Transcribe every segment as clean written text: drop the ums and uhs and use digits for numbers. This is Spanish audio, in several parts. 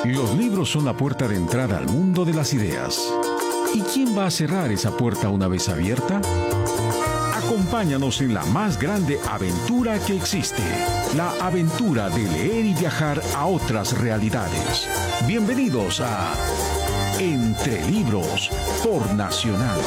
Los libros son la puerta de entrada al mundo de las ideas. ¿Y quién va a cerrar esa puerta una vez abierta? Acompáñanos en la más grande aventura que existe, la aventura de leer y viajar a otras realidades. Bienvenidos a Entre Libros por Nacional.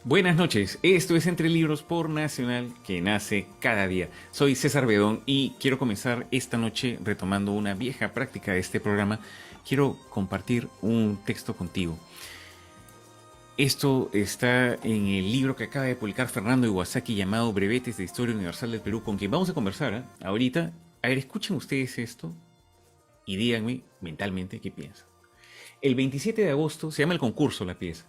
Buenas noches, esto es Entre Libros por Nacional, que nace cada día. Soy César Bedón y quiero comenzar esta noche retomando una vieja práctica de este programa. Quiero compartir un texto contigo. Esto está en el libro que acaba de publicar Fernando Iwasaki llamado Brevetes de Historia Universal del Perú, con quien vamos a conversar ahorita. A ver, escuchen ustedes esto y díganme mentalmente qué piensan. El 27 de agosto, se llama el concurso la pieza.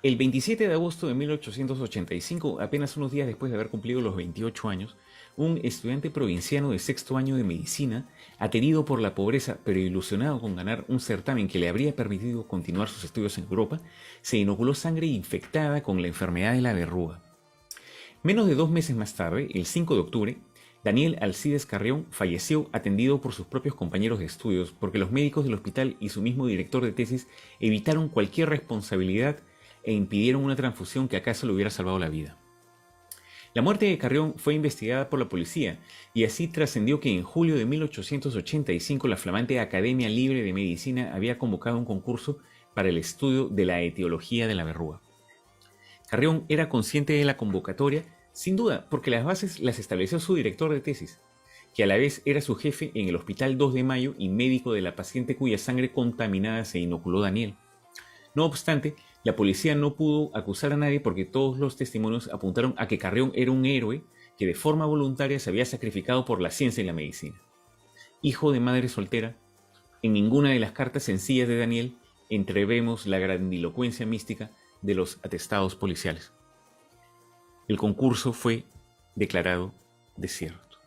El 27 de agosto de 1885, apenas unos días después de haber cumplido los 28 años, un estudiante provinciano de sexto año de medicina, aterido por la pobreza pero ilusionado con ganar un certamen que le habría permitido continuar sus estudios en Europa, se inoculó sangre infectada con la enfermedad de la verruga. Menos de 2 meses más tarde, el 5 de octubre, Daniel Alcides Carrión falleció atendido por sus propios compañeros de estudios porque los médicos del hospital y su mismo director de tesis evitaron cualquier responsabilidad e impidieron una transfusión que acaso le hubiera salvado la vida. La muerte de Carrión fue investigada por la policía y así trascendió que en julio de 1885 la flamante Academia Libre de Medicina había convocado un concurso para el estudio de la etiología de la verruga. Carrión era consciente de la convocatoria, sin duda, porque las bases las estableció su director de tesis, que a la vez era su jefe en el Hospital 2 de Mayo y médico de la paciente cuya sangre contaminada se inoculó Daniel. No obstante, la policía no pudo acusar a nadie porque todos los testimonios apuntaron a que Carrión era un héroe que de forma voluntaria se había sacrificado por la ciencia y la medicina. Hijo de madre soltera, en ninguna de las cartas sencillas de Daniel entrevemos la grandilocuencia mística de los atestados policiales. El concurso fue declarado desierto.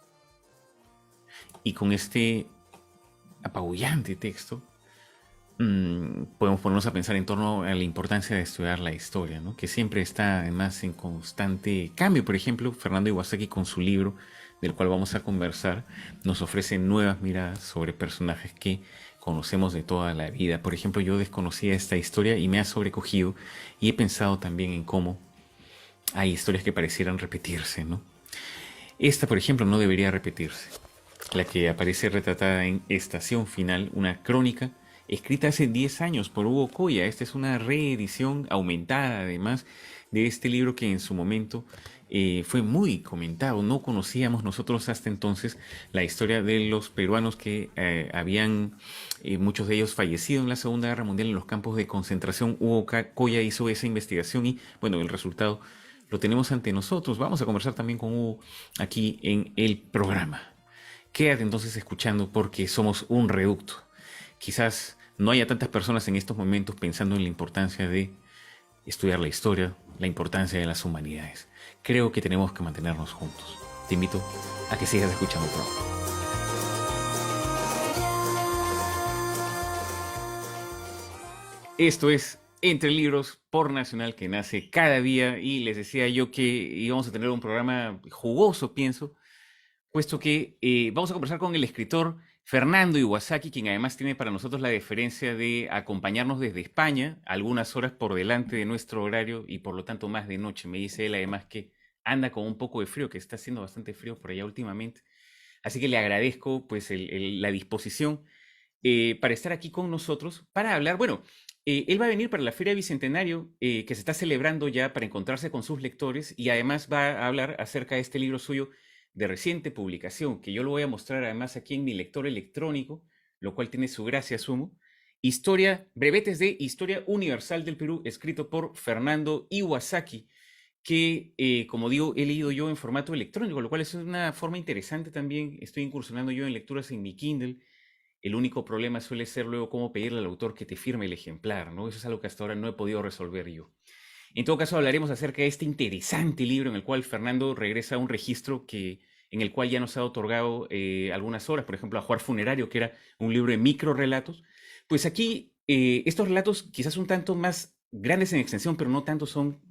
Y con este apabullante texto, podemos ponernos a pensar en torno a la importancia de estudiar la historia, ¿no? Que siempre está además en constante cambio. Por ejemplo, Fernando Iwasaki con su libro, del cual vamos a conversar, nos ofrece nuevas miradas sobre personajes que conocemos de toda la vida. Por ejemplo, yo desconocía esta historia y me ha sobrecogido y he pensado también en cómo hay historias que parecieran repetirse, ¿no? Esta, por ejemplo, no debería repetirse. La que aparece retratada en Estación Final, una crónica escrita hace 10 años por Hugo Coya. Esta es una reedición aumentada, además, de este libro que en su momento fue muy comentado. No conocíamos nosotros hasta entonces la historia de los peruanos que habían, muchos de ellos fallecido en la Segunda Guerra Mundial en los campos de concentración. Hugo Coya hizo esa investigación y, bueno, el resultado lo tenemos ante nosotros. Vamos a conversar también con Hugo aquí en el programa. Quédate entonces escuchando porque somos un reducto. Quizás no haya tantas personas en estos momentos pensando en la importancia de estudiar la historia, la importancia de las humanidades. Creo que tenemos que mantenernos juntos. Te invito a que sigas escuchando el programa. Esto es Entre Libros por Nacional, que nace cada día, y les decía yo que íbamos a tener un programa jugoso, pienso, puesto que vamos a conversar con el escritor Fernando Iwasaki, quien además tiene para nosotros la deferencia de acompañarnos desde España, algunas horas por delante de nuestro horario y por lo tanto más de noche. Me dice él además que anda con un poco de frío, que está haciendo bastante frío por allá últimamente. Así que le agradezco pues la disposición para estar aquí con nosotros, para hablar. Bueno, él va a venir para la Feria Bicentenario que se está celebrando ya para encontrarse con sus lectores y además va a hablar acerca de este libro suyo de reciente publicación, que yo lo voy a mostrar además aquí en mi lector electrónico, lo cual tiene su gracia, asumo. Brevetes de Historia Universal del Perú, escrito por Fernando Iwasaki, que, como digo, he leído yo en formato electrónico, lo cual es una forma interesante también. Estoy incursionando yo en lecturas en mi Kindle. El único problema suele ser luego cómo pedirle al autor que te firme el ejemplar, ¿no? Eso es algo que hasta ahora no he podido resolver yo. En todo caso, hablaremos acerca de este interesante libro en el cual Fernando regresa a un registro en el cual ya nos ha otorgado algunas horas, por ejemplo, Ajuar Funerario, que era un libro de microrelatos. Pues aquí estos relatos quizás un tanto más grandes en extensión, pero no tanto, son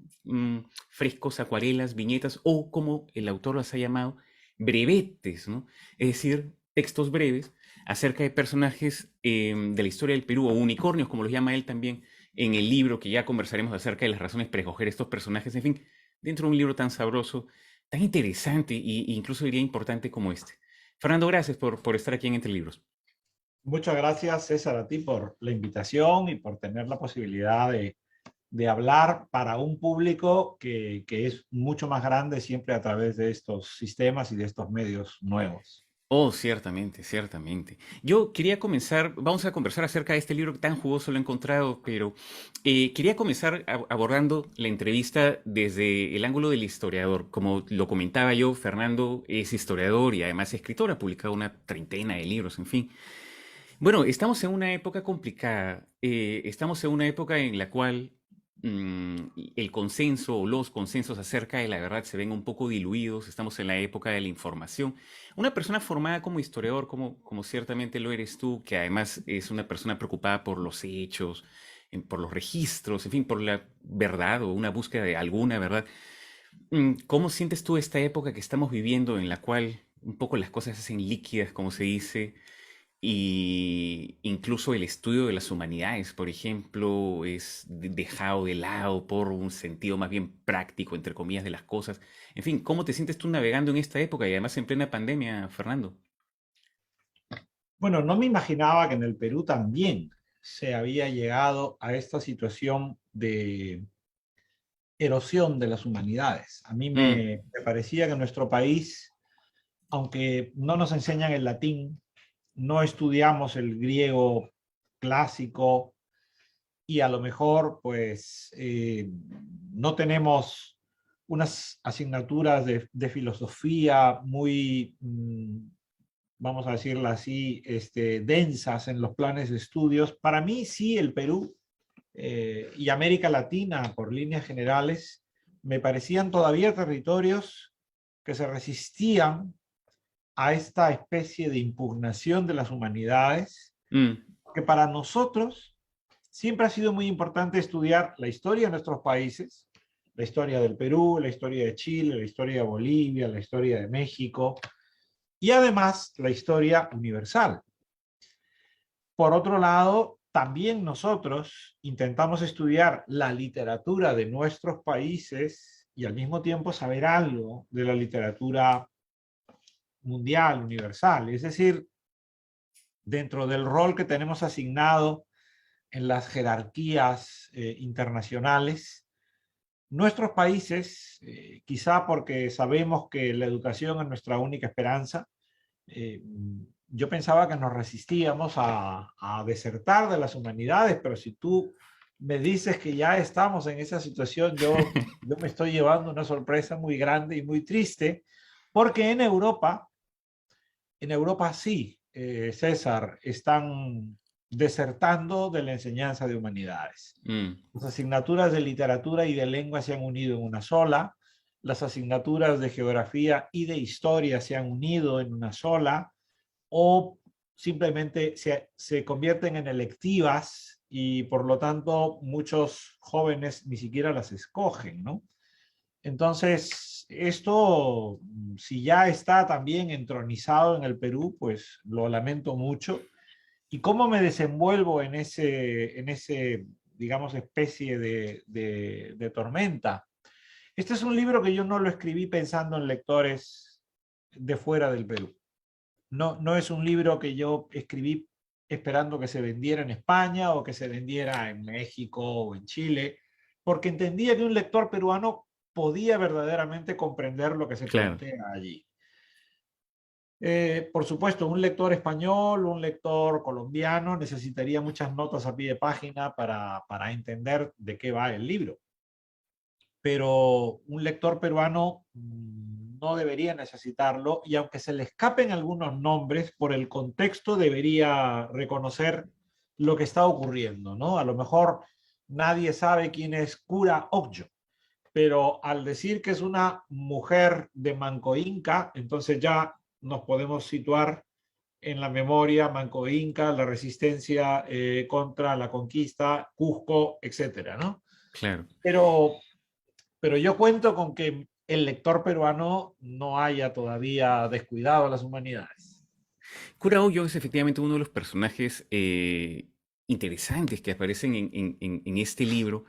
frescos, acuarelas, viñetas, o como el autor las ha llamado, brevetes, ¿no? Es decir, textos breves acerca de personajes de la historia del Perú, o unicornios, como los llama él también, en el libro, que ya conversaremos acerca de las razones para escoger estos personajes, en fin, dentro de un libro tan sabroso, tan interesante e incluso diría importante como este. Fernando, gracias por estar aquí en Entre Libros. Muchas gracias, César, a ti por la invitación y por tener la posibilidad de hablar para un público que es mucho más grande siempre a través de estos sistemas y de estos medios nuevos. Oh, ciertamente, ciertamente. Yo quería comenzar, vamos a conversar acerca de este libro que tan jugoso lo he encontrado, pero quería comenzar abordando la entrevista desde el ángulo del historiador. Como lo comentaba yo, Fernando es historiador y además escritor, ha publicado una treintena de libros, en fin. Bueno, estamos en una época complicada. Estamos en una época en la cual mm, el consenso o los consensos acerca de la verdad se ven un poco diluidos. Estamos en la época de la información. Una persona formada como historiador, como ciertamente lo eres tú, que además es una persona preocupada por los hechos, por los registros, en fin, por la verdad o una búsqueda de alguna verdad. ¿Cómo sientes tú esta época que estamos viviendo en la cual un poco las cosas se hacen líquidas, como se dice? Y incluso el estudio de las humanidades, por ejemplo, es dejado de lado por un sentido más bien práctico, entre comillas, de las cosas. En fin, ¿cómo te sientes tú navegando en esta época y además en plena pandemia, Fernando? Bueno, no me imaginaba que en el Perú también se había llegado a esta situación de erosión de las humanidades. A mí Mm, me parecía que nuestro país, aunque no nos enseñan el latín, no estudiamos el griego clásico y a lo mejor pues no tenemos unas asignaturas de filosofía muy, vamos a decirlo así, densas en los planes de estudios. Para mí sí, el Perú y América Latina, por líneas generales, me parecían todavía territorios que se resistían a esta especie de impugnación de las humanidades, mm, que para nosotros siempre ha sido muy importante estudiar la historia de nuestros países, la historia del Perú, la historia de Chile, la historia de Bolivia, la historia de México y además la historia universal. Por otro lado, también nosotros intentamos estudiar la literatura de nuestros países y al mismo tiempo saber algo de la literatura mundial, universal. Es decir, dentro del rol que tenemos asignado en las jerarquías internacionales, nuestros países, quizá porque sabemos que la educación es nuestra única esperanza, eh, yo pensaba que nos resistíamos a desertar de las humanidades, pero si tú me dices que ya estamos en esa situación, yo me estoy llevando una sorpresa muy grande y muy triste, porque en Europa sí, César, están desertando de la enseñanza de humanidades. mm, Las asignaturas de literatura y de lengua se han unido en una sola, las asignaturas de geografía y de historia se han unido en una sola, o simplemente se convierten en electivas y por lo tanto muchos jóvenes ni siquiera las escogen, ¿no? Entonces, esto, si ya está también entronizado en el Perú, pues lo lamento mucho. ¿Y cómo me desenvuelvo en ese digamos, especie de tormenta? Este es un libro que yo no lo escribí pensando en lectores de fuera del Perú. No, no es un libro que yo escribí esperando que se vendiera en España o que se vendiera en México o en Chile, porque entendía que un lector peruano podía verdaderamente comprender lo que se claro. plantea allí. Por supuesto, un lector español, un lector colombiano necesitaría muchas notas a pie de página para entender de qué va el libro. Pero un lector peruano no debería necesitarlo y aunque se le escapen algunos nombres, por el contexto debería reconocer lo que está ocurriendo, ¿no? A lo mejor nadie sabe quién es Cura Ocllo, pero al decir que es una mujer de Manco Inca, entonces ya nos podemos situar en la memoria Manco Inca, la resistencia contra la conquista, Cusco, etcétera, ¿no? Claro. Pero, pero yo cuento con que el lector peruano no haya todavía descuidado las humanidades. Cura Hoyo es efectivamente uno de los personajes interesantes que aparecen en este libro,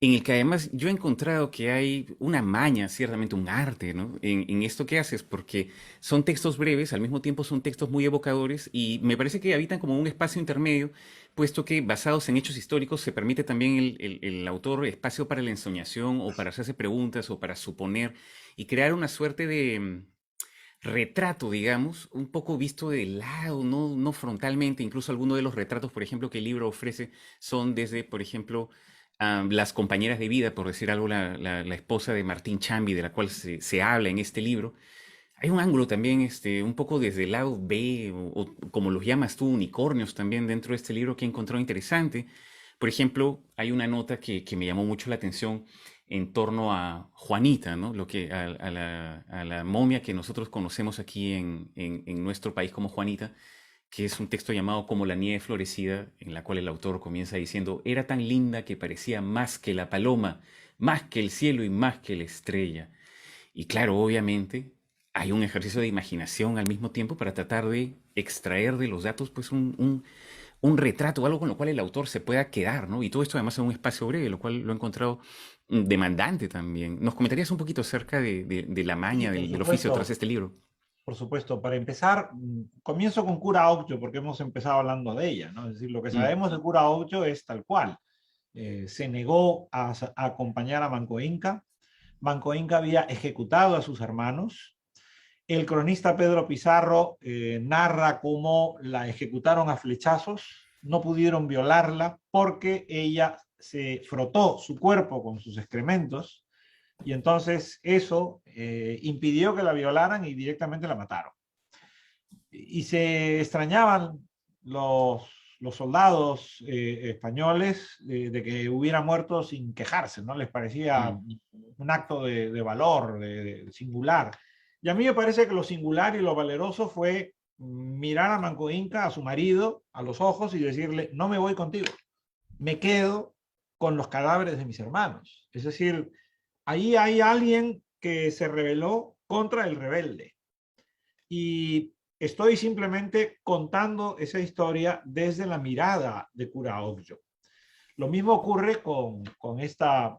en el que además yo he encontrado que hay una maña, ciertamente un arte, ¿no? En esto que haces, porque son textos breves, al mismo tiempo son textos muy evocadores y me parece que habitan como un espacio intermedio, puesto que basados en hechos históricos se permite también el autor espacio para la ensoñación o para hacerse preguntas o para suponer y crear una suerte de retrato, digamos, un poco visto de lado, no frontalmente. Incluso algunos de los retratos, por ejemplo, que el libro ofrece son desde, por ejemplo, las compañeras de vida, por decir algo, la esposa de Martín Chambi, de la cual se habla en este libro. Hay un ángulo también, un poco desde el lado B, o como los llamas tú, unicornios también dentro de este libro que he encontrado interesante. Por ejemplo, hay una nota que me llamó mucho la atención en torno a Juanita, ¿no? A la momia que nosotros conocemos aquí en nuestro país como Juanita, que es un texto llamado Como la nieve florecida, en la cual el autor comienza diciendo, era tan linda que parecía más que la paloma, más que el cielo y más que la estrella. Y claro, obviamente, hay un ejercicio de imaginación al mismo tiempo para tratar de extraer de los datos pues un retrato, algo con lo cual el autor se pueda quedar, ¿no? Y todo esto además en un espacio breve, lo cual lo he encontrado demandante también. ¿Nos comentarías un poquito acerca de la Sí, maña, por del oficio tras supuesto. este libro? Por supuesto, para empezar, comienzo con Cura Ocllo porque hemos empezado hablando de ella, ¿no? Es decir, lo que Mm, sabemos de Cura Ocllo es tal cual. Se negó a acompañar a Manco Inca. Manco Inca había ejecutado a sus hermanos. El cronista Pedro Pizarro narra cómo la ejecutaron a flechazos, no pudieron violarla porque ella se frotó su cuerpo con sus excrementos y entonces eso impidió que la violaran y directamente la mataron. Y se extrañaban los, los soldados españoles de que hubiera muerto sin quejarse, ¿no? Les parecía mm. un acto de valor, de singular. Y a mí me parece que lo singular y lo valeroso fue mirar a Manco Inca, a su marido, a los ojos y decirle, no me voy contigo, me quedo con los cadáveres de mis hermanos. Es decir, ahí hay alguien que se rebeló contra el rebelde. Y estoy simplemente contando esa historia desde la mirada de Cura Ocllo. Lo mismo ocurre con esta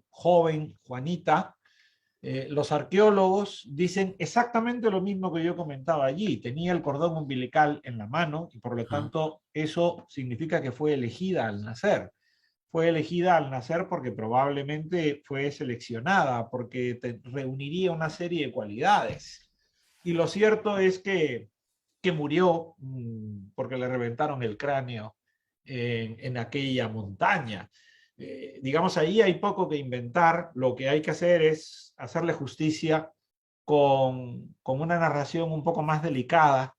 joven Juanita. Los arqueólogos dicen exactamente lo mismo que yo comentaba allí. Tenía el cordón umbilical en la mano y por lo Ah, tanto eso significa que fue elegida al nacer. Fue elegida al nacer porque probablemente fue seleccionada, porque reuniría una serie de cualidades. Y lo cierto es que murió porque le reventaron el cráneo en aquella montaña. Digamos, ahí hay poco que inventar, lo que hay que hacer es hacerle justicia con una narración un poco más delicada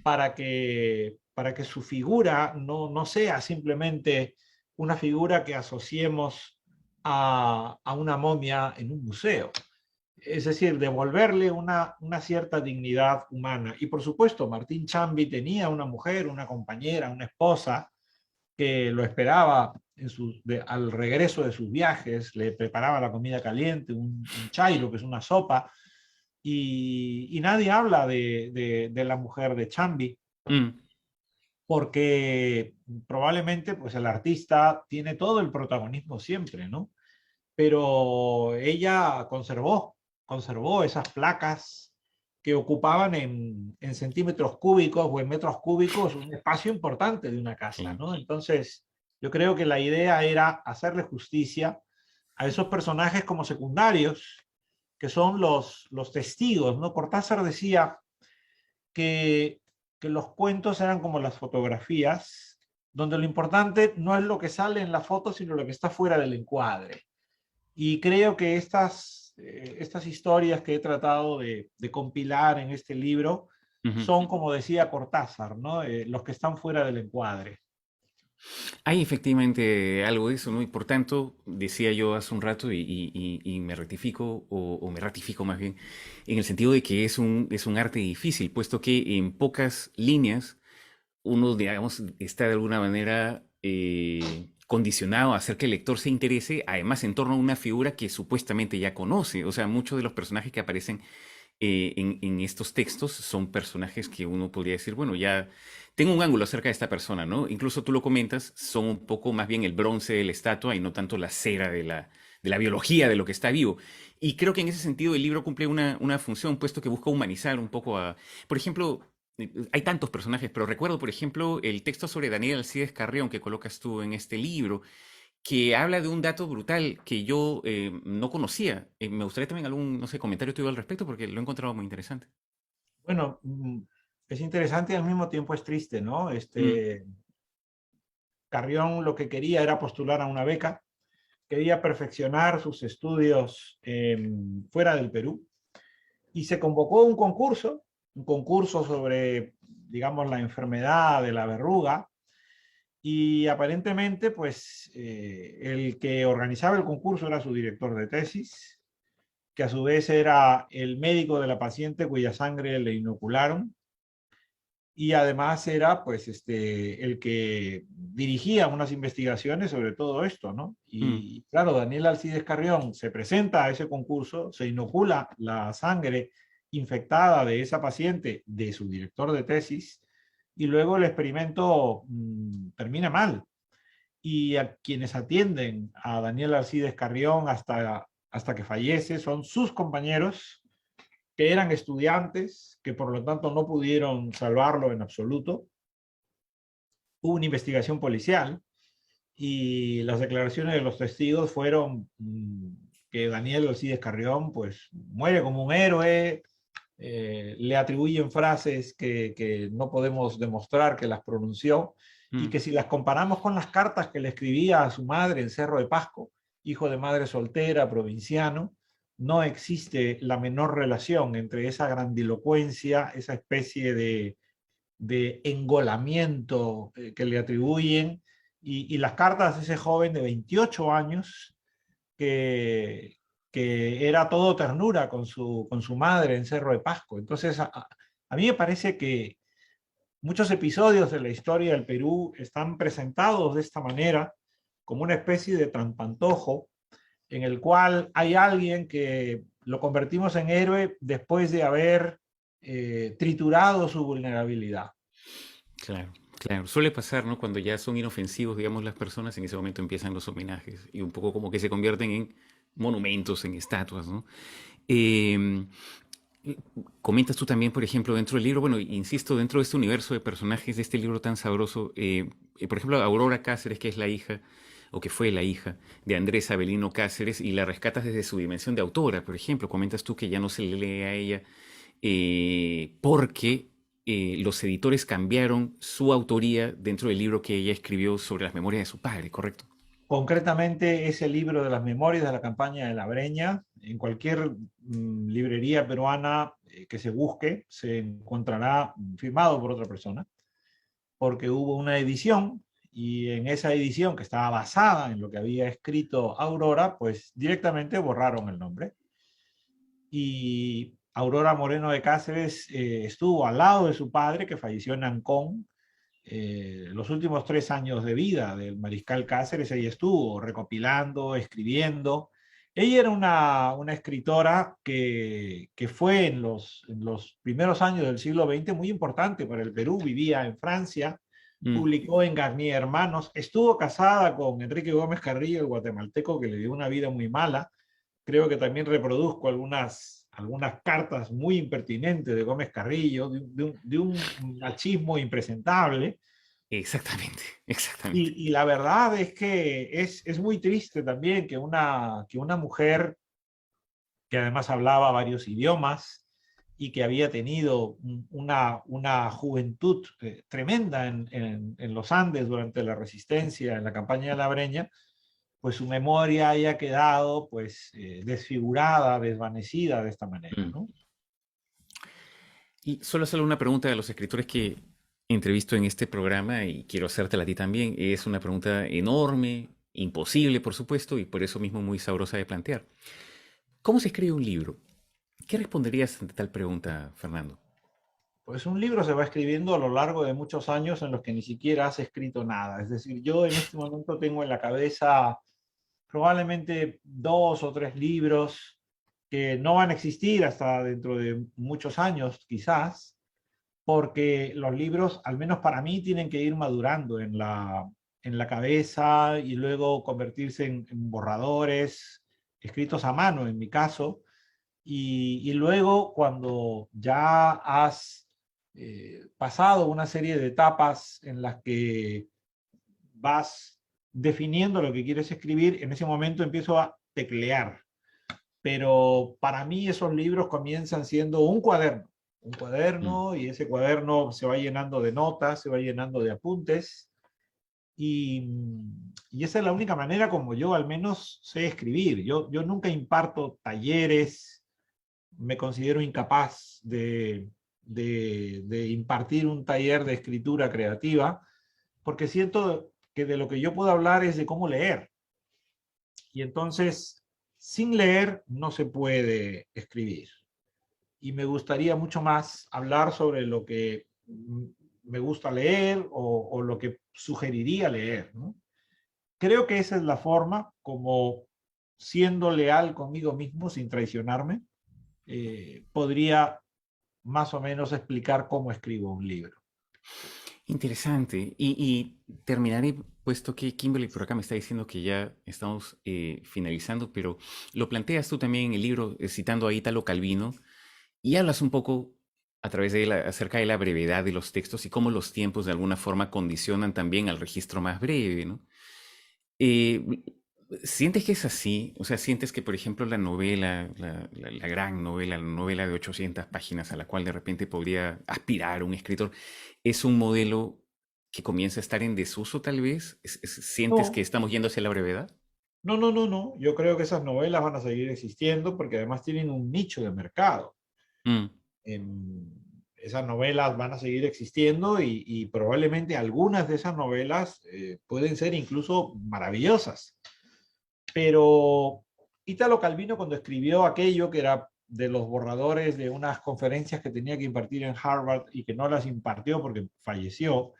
para que su figura no sea simplemente una figura que asociemos a una momia en un museo. Es decir, devolverle una cierta dignidad humana. Y por supuesto, Martín Chambi tenía una mujer, una compañera, una esposa que lo esperaba al regreso de sus viajes, le preparaba la comida caliente, un chairo, que es una sopa, y nadie habla de la mujer de Chambi, mm. porque probablemente pues, el artista tiene todo el protagonismo siempre, ¿no? Pero ella conservó esas placas que ocupaban en centímetros cúbicos o en metros cúbicos un espacio importante de una casa, Claro. ¿no? Entonces, yo creo que la idea era hacerle justicia a esos personajes como secundarios, que son los testigos, ¿no? Cortázar decía que, que los cuentos eran como las fotografías, donde lo importante no es lo que sale en la foto, sino lo que está fuera del encuadre. Y creo que estas historias que he tratado de compilar en este libro Ujú. son, como decía Cortázar, ¿no? Los que están fuera del encuadre. Hay efectivamente algo de eso, ¿no? Y por tanto, decía yo hace un rato y me rectifico, o me ratifico más bien, en el sentido de que es un arte difícil, puesto que en pocas líneas uno, digamos, está de alguna manera condicionado a hacer que el lector se interese, además en torno a una figura que supuestamente ya conoce. O sea, muchos de los personajes que aparecen en estos textos son personajes que uno podría decir, bueno, ya tengo un ángulo acerca de esta persona, ¿no? Incluso tú lo comentas, son un poco más bien el bronce de la estatua y no tanto la cera de la biología de lo que está vivo. Y creo que en ese sentido el libro cumple una función, puesto que busca humanizar un poco a... Por ejemplo, hay tantos personajes, pero recuerdo, por ejemplo, el texto sobre Daniel Alcides Carrión que colocas tú en este libro, que habla de un dato brutal que yo no conocía. Me gustaría también algún, no sé, comentario tuyo al respecto porque lo he encontrado muy interesante. Bueno, es interesante y al mismo tiempo es triste, ¿no? Mm, Carrión lo que quería era postular a una beca, quería perfeccionar sus estudios fuera del Perú y se convocó un concurso sobre, digamos, la enfermedad de la verruga. Y aparentemente, pues, el que organizaba el concurso era su director de tesis, que a su vez era el médico de la paciente cuya sangre le inocularon, y además era, pues, el que dirigía unas investigaciones sobre todo esto, ¿no? mm, Y claro, Daniel Alcides Carrión se presenta a ese concurso, se inocula la sangre infectada de esa paciente, de su director de tesis, y luego el experimento termina mal y a quienes atienden a Daniel Alcides Carrión hasta que fallece son sus compañeros, que eran estudiantes, que por lo tanto no pudieron salvarlo en absoluto. Hubo una investigación policial y las declaraciones de los testigos fueron que Daniel Alcides Carrión pues muere como un héroe, le atribuyen frases que no podemos demostrar que las pronunció y mm. que si las comparamos con las cartas que le escribía a su madre en Cerro de Pasco, hijo de madre soltera, provinciano, no existe la menor relación entre esa grandilocuencia, esa especie de engolamiento que le atribuyen y las cartas de ese joven de 28 años que, que era todo ternura con su madre en Cerro de Pasco. Entonces, a mí me parece que muchos episodios de la historia del Perú están presentados de esta manera, como una especie de trampantojo, en el cual hay alguien que lo convertimos en héroe después de haber triturado su vulnerabilidad. Claro, claro. Suele pasar, ¿no? Cuando ya son inofensivos, digamos, las personas, en ese momento empiezan los homenajes y un poco como que se convierten en monumentos, en estatuas, ¿no? Eh, Comentas tú también, por ejemplo, dentro del libro, bueno, insisto, dentro de este universo de personajes de este libro tan sabroso, por ejemplo, Aurora Cáceres, que es la hija, o que fue la hija de Andrés Avelino Cáceres, y la rescatas desde su dimensión de autora, por ejemplo, comentas tú que ya no se le lee a ella porque los editores cambiaron su autoría dentro del libro que ella escribió sobre las memorias de su padre, ¿correcto? Concretamente, ese libro de las memorias de la campaña de la Breña, en cualquier librería peruana que se busque, se encontrará firmado por otra persona, porque hubo una edición y en esa edición que estaba basada en lo que había escrito Aurora, pues directamente borraron el nombre. Y Aurora Moreno de Cáceres estuvo al lado de su padre, que falleció en Ancón, los últimos 3 años de vida del mariscal Cáceres. Ella estuvo recopilando, escribiendo. Ella era una escritora que fue en los primeros años del siglo XX muy importante para el Perú. Vivía en Francia, Mm, publicó en Garnier Hermanos, estuvo casada con Enrique Gómez Carrillo, el guatemalteco, que le dio una vida muy mala. Creo que también reproduzco algunas cartas muy impertinentes de Gómez Carrillo, de un machismo impresentable. exactamente, exactamente. Y la verdad es que es muy triste también que una mujer que además hablaba varios idiomas y que había tenido una juventud tremenda en los Andes durante la resistencia, en la campaña de la Breña, pues su memoria haya quedado pues desfigurada, desvanecida de esta manera, Mm. ¿no? Y solo hacerle una pregunta a los escritores que entrevisto en este programa y quiero hacértela a ti también. Es una pregunta enorme, imposible, por supuesto, y por eso mismo muy sabrosa de plantear. ¿Cómo se escribe un libro? ¿Qué responderías ante tal pregunta, Fernando? Pues un libro se va escribiendo a lo largo de muchos años en los que ni siquiera has escrito nada. Es decir, yo en este momento tengo en la cabeza probablemente 2 o 3 libros que no van a existir hasta dentro de muchos años, quizás, porque los libros, al menos para mí, tienen que ir madurando en la cabeza y luego convertirse en borradores, escritos a mano, en mi caso, y luego cuando ya has pasado una serie de etapas en las que vas definiendo lo que quieres escribir, en ese momento empiezo a teclear. Pero para mí esos libros comienzan siendo un cuaderno, y ese cuaderno se va llenando de notas, se va llenando de apuntes, y esa es la única manera como yo al menos sé escribir. Yo nunca imparto talleres, me considero incapaz de impartir un taller de escritura creativa, porque siento que de lo que yo puedo hablar es de cómo leer. Y entonces, sin leer no se puede escribir. Y me gustaría mucho más hablar sobre lo que me gusta leer o lo que sugeriría leer, ¿no? Creo que esa es la forma, como siendo leal conmigo mismo sin traicionarme, podría más o menos explicar cómo escribo un libro. Interesante. Y terminaré, puesto que Kimberly por acá me está diciendo que ya estamos finalizando, pero lo planteas tú también en el libro, citando a Italo Calvino, y hablas un poco a través de acerca de la brevedad de los textos y cómo los tiempos de alguna forma condicionan también al registro más breve, ¿no? ¿Sientes que es así? O sea, ¿sientes que, por ejemplo, la novela, la gran novela, la novela de 800 páginas a la cual de repente podría aspirar un escritor, es un modelo que comienza a estar en desuso tal vez? ¿Sientes No. que estamos yendo hacia la brevedad? No. Yo creo que esas novelas van a seguir existiendo porque además tienen un nicho de mercado. Esas novelas van a seguir existiendo y probablemente algunas de esas novelas pueden ser incluso maravillosas. Pero Italo Calvino, cuando escribió aquello que era de los borradores de unas conferencias que tenía que impartir en Harvard y que no las impartió porque falleció,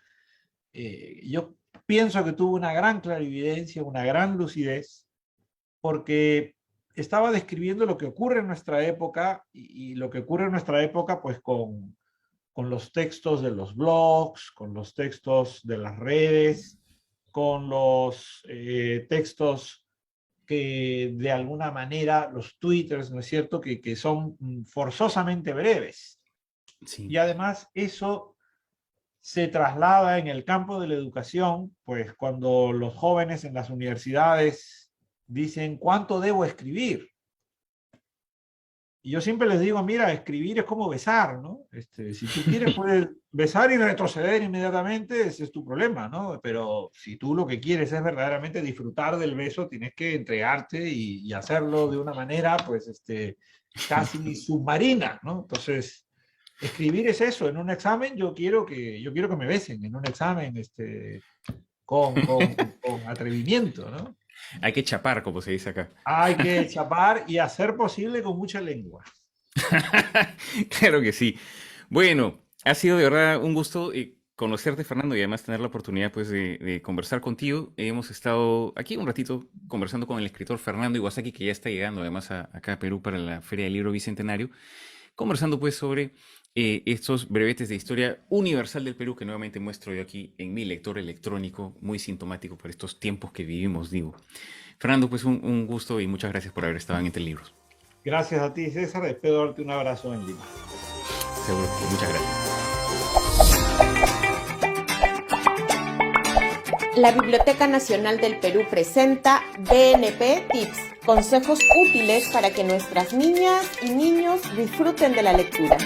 yo pienso que tuvo una gran clarividencia, una gran lucidez, porque estaba describiendo lo que ocurre en nuestra época, y lo que ocurre en nuestra época pues con los textos de los blogs, con los textos de las redes, con los textos que de alguna manera, los twitters, ¿no es cierto?, que son forzosamente breves. Sí. Y además eso se traslada en el campo de la educación, pues cuando los jóvenes en las universidades dicen, ¿cuánto debo escribir? Y yo siempre les digo, mira, escribir es como besar, ¿no? Si tú quieres, puedes besar y retroceder inmediatamente, ese es tu problema, ¿no? Pero si tú lo que quieres es verdaderamente disfrutar del beso, tienes que entregarte y hacerlo de una manera, pues, casi submarina, ¿no? Entonces, escribir es eso. En un examen yo quiero que me besen, en un examen, con atrevimiento, ¿no? Hay que chapar, como se dice acá. Hay que chapar y hacer posible con mucha lengua. Claro que sí. Bueno, ha sido de verdad un gusto conocerte, Fernando, y además tener la oportunidad pues, de conversar contigo. Hemos estado aquí un ratito conversando con el escritor Fernando Iwasaki, que ya está llegando además acá a Perú para la Feria del Libro Bicentenario, conversando pues sobre estos brevetes de historia universal del Perú que nuevamente muestro yo aquí en mi lector electrónico, muy sintomático por estos tiempos que vivimos, digo. Fernando, pues un gusto y muchas gracias por haber estado en Entre Libros. Gracias a ti, César. Espero darte un abrazo en Lima. Seguro, muchas gracias. La Biblioteca Nacional del Perú presenta BNP Tips, consejos útiles para que nuestras niñas y niños disfruten de la lectura.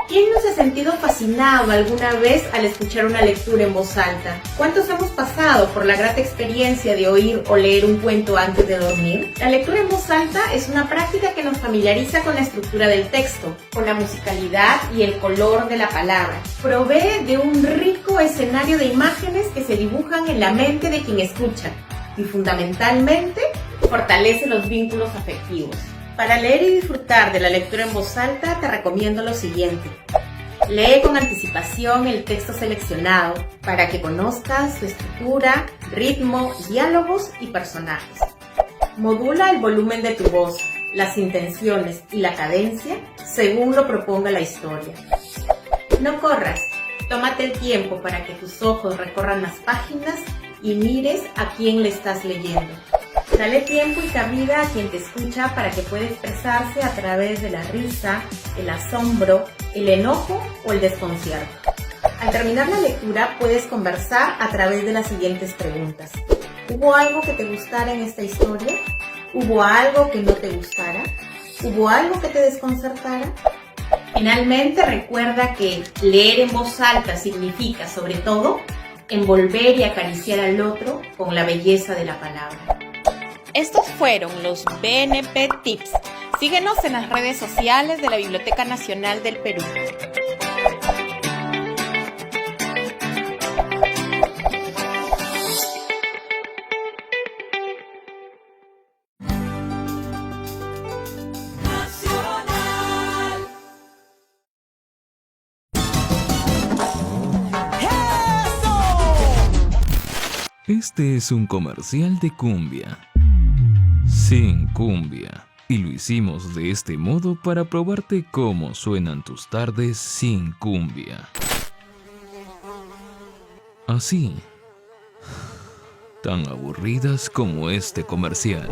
¿Quién no se ha sentido fascinado alguna vez al escuchar una lectura en voz alta? ¿Cuántos hemos pasado por la grata experiencia de oír o leer un cuento antes de dormir? La lectura en voz alta es una práctica que nos familiariza con la estructura del texto, con la musicalidad y el color de la palabra. Provee de un rico escenario de imágenes que se dibujan en la mente de quien escucha y fundamentalmente fortalece los vínculos afectivos. Para leer y disfrutar de la lectura en voz alta, te recomiendo lo siguiente. Lee con anticipación el texto seleccionado para que conozcas su estructura, ritmo, diálogos y personajes. Modula el volumen de tu voz, las intenciones y la cadencia según lo proponga la historia. No corras, tómate el tiempo para que tus ojos recorran las páginas y mires a quién le estás leyendo. Dale tiempo y cabida a quien te escucha para que pueda expresarse a través de la risa, el asombro, el enojo o el desconcierto. Al terminar la lectura puedes conversar a través de las siguientes preguntas. ¿Hubo algo que te gustara en esta historia? ¿Hubo algo que no te gustara? ¿Hubo algo que te desconcertara? Finalmente, recuerda que leer en voz alta significa, sobre todo, envolver y acariciar al otro con la belleza de la palabra. Estos fueron los BNP Tips. Síguenos en las redes sociales de la Biblioteca Nacional del Perú. Este es un comercial de cumbia. Sin cumbia. Y lo hicimos de este modo para probarte cómo suenan tus tardes sin cumbia. Así. Tan aburridas como este comercial.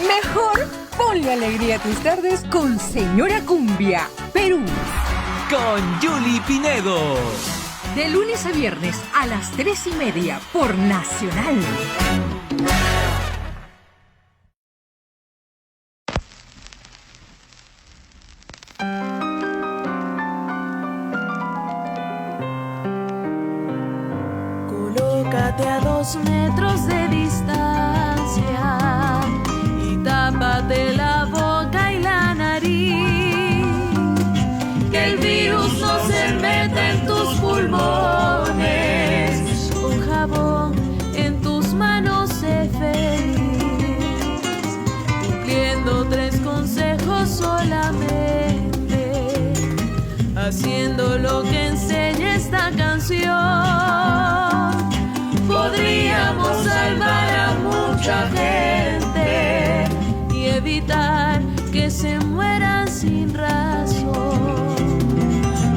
Mejor ponle alegría a tus tardes con Señora Cumbia, Perú. Con Yuli Pinedo. De lunes a viernes a las 3:30 por Nacional. Colócate a 2 metros de distancia y tápate la boca y la nariz. Que el virus no se meta en tus pulmones. Con jabón en tus manos sé feliz. Cumpliendo 3 consejos solamente. Haciendo lo que enseña esta canción. Podríamos salvar a mucha gente y evitar que se mueran sin razón.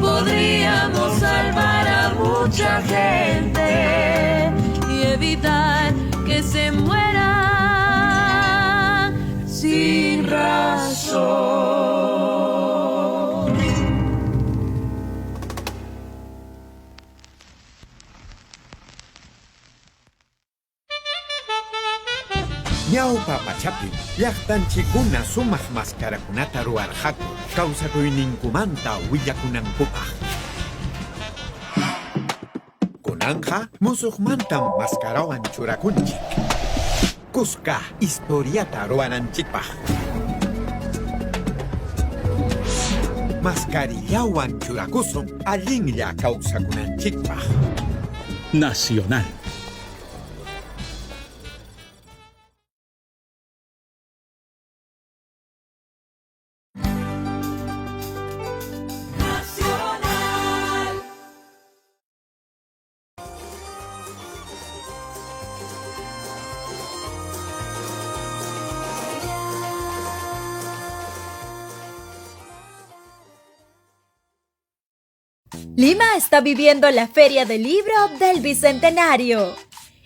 Podríamos salvar a mucha gente y evitar que se mueran sin razón. Ñawpa pachapi llaqtanchikuna sumaq mascarakunata ruwarqaku kawsakuyninkumanta willakunankupaq. Kunanqa musuqmantam mascarawan churakunchik. Kuska historiata ruwananchikpaq. Mascarillawan churakusun allinlla kawsakunanchikpaq. Nacional. Lima está viviendo la Feria del Libro del Bicentenario.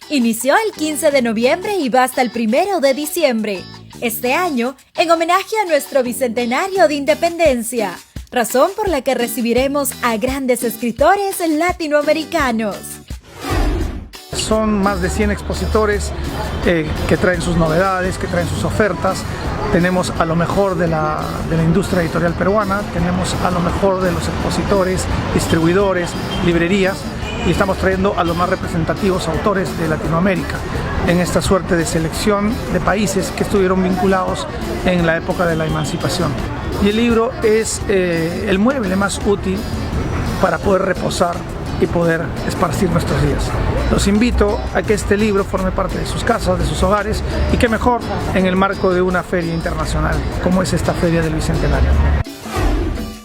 Inició el 15 de noviembre y va hasta el 1 de diciembre. Este año, en homenaje a nuestro Bicentenario de Independencia, razón por la que recibiremos a grandes escritores latinoamericanos. Son más de 100 expositores que traen sus novedades, que traen sus ofertas. Tenemos a lo mejor de la industria editorial peruana, tenemos a lo mejor de los expositores, distribuidores, librerías, y estamos trayendo a los más representativos autores de Latinoamérica en esta suerte de selección de países que estuvieron vinculados en la época de la emancipación. Y el libro es el mueble más útil para poder reposar y poder esparcir nuestros días. Los invito a que este libro forme parte de sus casas, de sus hogares, y qué mejor en el marco de una feria internacional como es esta Feria del Bicentenario.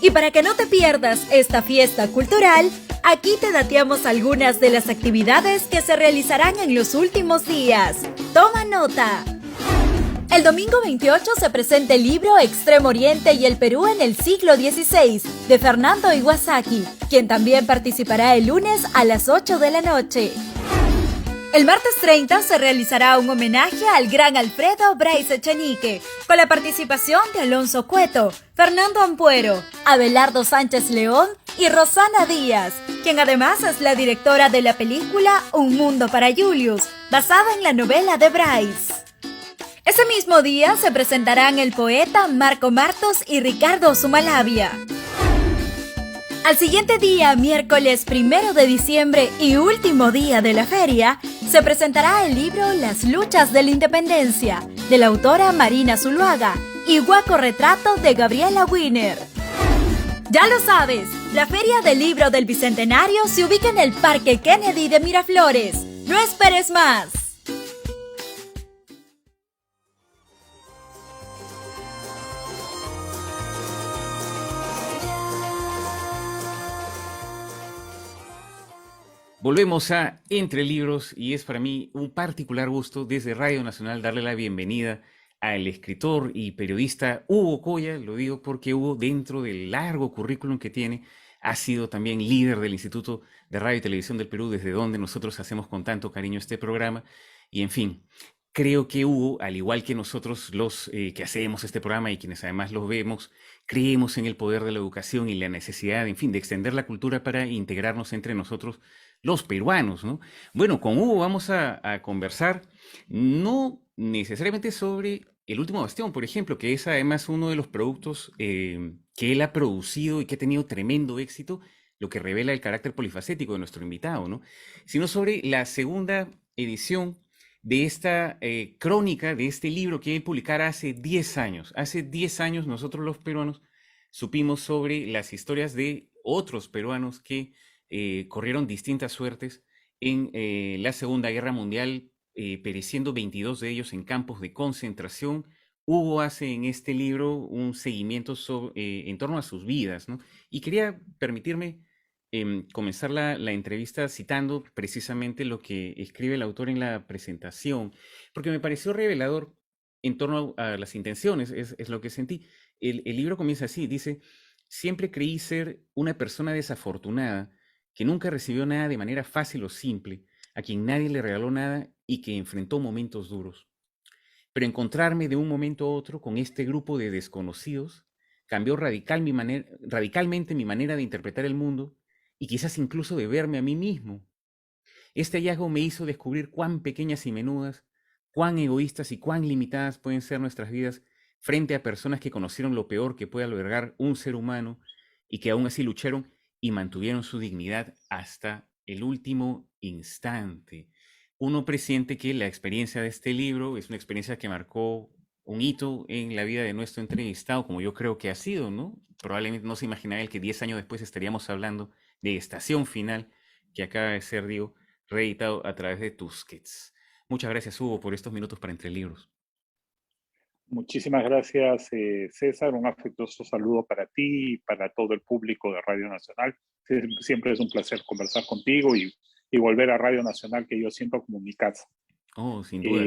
Y para que no te pierdas esta fiesta cultural, aquí te dateamos algunas de las actividades que se realizarán en los últimos días. Toma nota. El domingo 28 se presenta el libro Extremo Oriente y el Perú en el siglo XVI, de Fernando Iwasaki, quien también participará el lunes a las 8 de la noche. El martes 30 se realizará un homenaje al gran Alfredo Bryce Echenique, con la participación de Alonso Cueto, Fernando Ampuero, Abelardo Sánchez León y Rosana Díaz, quien además es la directora de la película Un Mundo para Julius, basada en la novela de Bryce. Ese mismo día se presentarán el poeta Marco Martos y Ricardo Sumalabia. Al siguiente día, miércoles 1 de diciembre y último día de la feria, se presentará el libro Las luchas de la independencia, de la autora Marina Zuluaga, y Guaco Retrato de Gabriela Wiener. Ya lo sabes, la Feria del Libro del Bicentenario se ubica en el Parque Kennedy de Miraflores. ¡No esperes más! Volvemos a Entre Libros y es para mí un particular gusto desde Radio Nacional darle la bienvenida al escritor y periodista Hugo Coya. Lo digo porque Hugo, dentro del largo currículum que tiene, ha sido también líder del Instituto de Radio y Televisión del Perú, desde donde nosotros hacemos con tanto cariño este programa. Y en fin, creo que Hugo, al igual que nosotros los que hacemos este programa y quienes además lo vemos, creemos en el poder de la educación y la necesidad, en fin, de extender la cultura para integrarnos entre nosotros los peruanos, ¿no? Bueno, con Hugo vamos a conversar no necesariamente sobre El Último Bastión, por ejemplo, que es además uno de los productos que él ha producido y que ha tenido tremendo éxito, lo que revela el carácter polifacético de nuestro invitado, ¿no? Sino sobre la segunda edición de esta crónica, de este libro que él publicara hace 10 años. Hace 10 años nosotros los peruanos supimos sobre las historias de otros peruanos que corrieron distintas suertes en la Segunda Guerra Mundial, pereciendo 22 de ellos en campos de concentración. Hugo hace en este libro un seguimiento en torno a sus vidas, ¿no? Y quería permitirme comenzar la entrevista citando precisamente lo que escribe el autor en la presentación, porque me pareció revelador en torno a las intenciones, es lo que sentí. El libro comienza así, dice: siempre creí ser una persona desafortunada, que nunca recibió nada de manera fácil o simple, a quien nadie le regaló nada y que enfrentó momentos duros. Pero encontrarme de un momento a otro con este grupo de desconocidos cambió radicalmente mi manera de interpretar el mundo y quizás incluso de verme a mí mismo. Este hallazgo me hizo descubrir cuán pequeñas y menudas, cuán egoístas y cuán limitadas pueden ser nuestras vidas frente a personas que conocieron lo peor que puede albergar un ser humano y que aún así lucharon y mantuvieron su dignidad hasta el último instante. Uno presiente que la experiencia de este libro es una experiencia que marcó un hito en la vida de nuestro entrevistado, como yo creo que ha sido, ¿no? Probablemente no se imaginaba él que 10 años después estaríamos hablando de Estación Final, que acaba de ser, digo, reeditado a través de Tusquets. Muchas gracias, Hugo, por estos minutos para Entre Libros. Muchísimas gracias, César. Un afectuoso saludo para ti y para todo el público de Radio Nacional. Siempre es un placer conversar contigo y volver a Radio Nacional, que yo siento como mi casa. Oh, sin duda.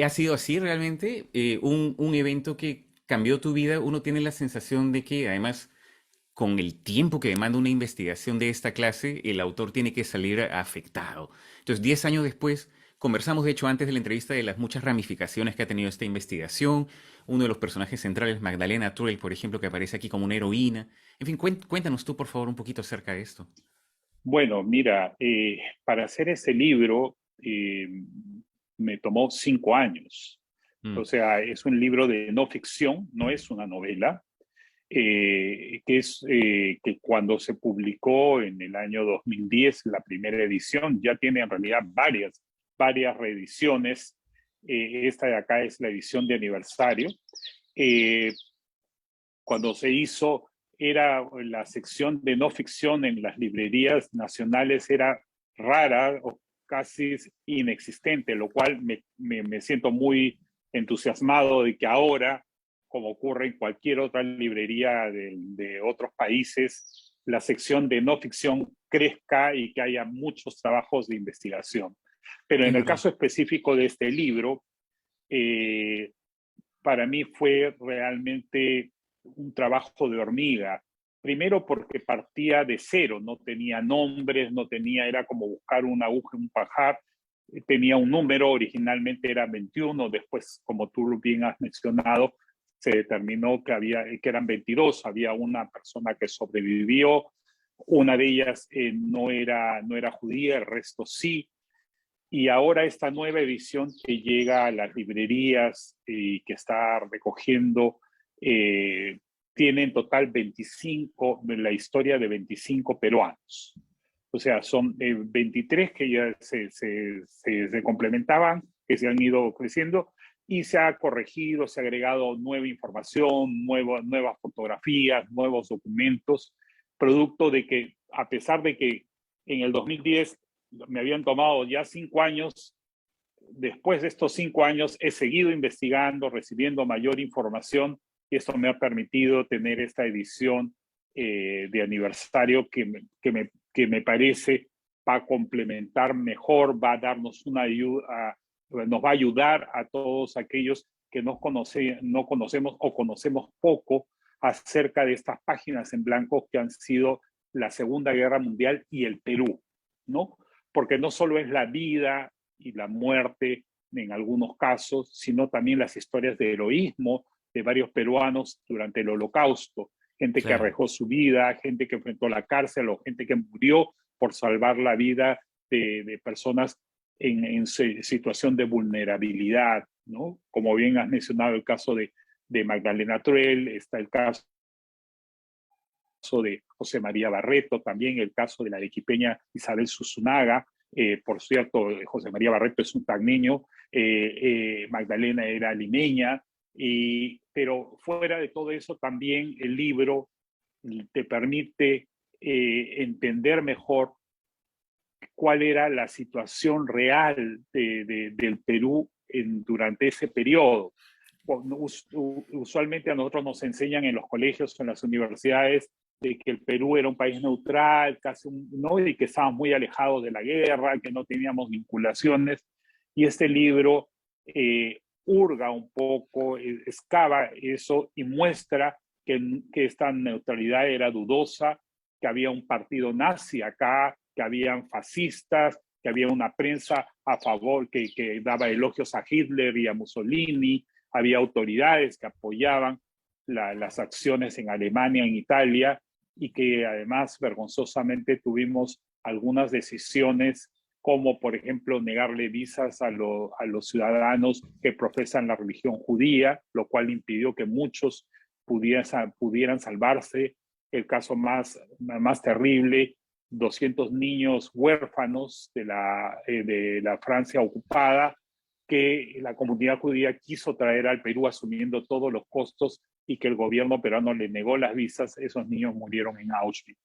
¿Ha sido así realmente? Un evento que cambió tu vida. Uno tiene la sensación de que, además, con el tiempo que demanda una investigación de esta clase, el autor tiene que salir afectado. Entonces, 10 años después, conversamos, de hecho, antes de la entrevista, de las muchas ramificaciones que ha tenido esta investigación. Uno de los personajes centrales, Magdalena Truell, por ejemplo, que aparece aquí como una heroína. En fin, cuéntanos tú, por favor, un poquito acerca de esto. Bueno, mira, para hacer ese libro me tomó 5 años. O sea, es un libro de no ficción, no es una novela, que cuando se publicó en el año 2010, la primera edición, ya tiene en realidad varias reediciones. Esta de acá es la edición de aniversario. Cuando se hizo, era la sección de no ficción en las librerías nacionales, era rara o casi inexistente, lo cual me siento muy entusiasmado de que ahora, como ocurre en cualquier otra librería de otros países, la sección de no ficción crezca y que haya muchos trabajos de investigación. Pero en el caso específico de este libro, para mí fue realmente un trabajo de hormiga. Primero porque partía de cero, no tenía nombres, era como buscar una aguja en un pajar. Tenía un número, originalmente era 21, después, como tú bien has mencionado, se determinó que eran 22, había una persona que sobrevivió, una de ellas no era judía, el resto sí. Y ahora esta nueva edición que llega a las librerías y que está recogiendo, tiene en total 25, la historia de 25 peruanos. O sea, son 23 que ya se complementaban, que se han ido creciendo, y se ha corregido, se ha agregado nueva información, nuevas fotografías, nuevos documentos, producto de que, a pesar de que en el 2010 me habían tomado ya 5 años, después de estos 5 años he seguido investigando, recibiendo mayor información, y esto me ha permitido tener esta edición de aniversario que me parece va a complementar mejor, va a darnos una ayuda, nos va a ayudar a todos aquellos que no conocemos o conocemos poco acerca de estas páginas en blanco que han sido la Segunda Guerra Mundial y el Perú, ¿no? Porque no solo es la vida y la muerte en algunos casos, sino también las historias de heroísmo de varios peruanos durante el Holocausto, gente que arriesgó su vida, gente que enfrentó la cárcel o gente que murió por salvar la vida de personas en situación de vulnerabilidad, ¿no? Como bien has mencionado el caso de Magdalena Truell, está el caso de José María Barreto, también el caso de la arequipeña Isabel Susunaga. Por cierto, José María Barreto es un tagneño, Magdalena era limeña, pero fuera de todo eso también el libro te permite entender mejor cuál era la situación real del Perú durante ese periodo. Usualmente a nosotros nos enseñan en los colegios o en las universidades de que el Perú era un país neutral, ¿no? Y que estábamos muy alejados de la guerra, que no teníamos vinculaciones. Y este libro hurga un poco, excava eso y muestra que esta neutralidad era dudosa, que había un partido nazi acá, que habían fascistas, que había una prensa a favor que daba elogios a Hitler y a Mussolini, había autoridades que apoyaban las acciones en Alemania, en Italia, y que además vergonzosamente tuvimos algunas decisiones como por ejemplo negarle visas a los ciudadanos que profesan la religión judía, lo cual impidió que muchos pudieran salvarse. El caso más terrible, 200 niños huérfanos de la Francia ocupada, que la comunidad judía quiso traer al Perú asumiendo todos los costos y que el gobierno peruano le negó las visas. Esos niños murieron en Auschwitz.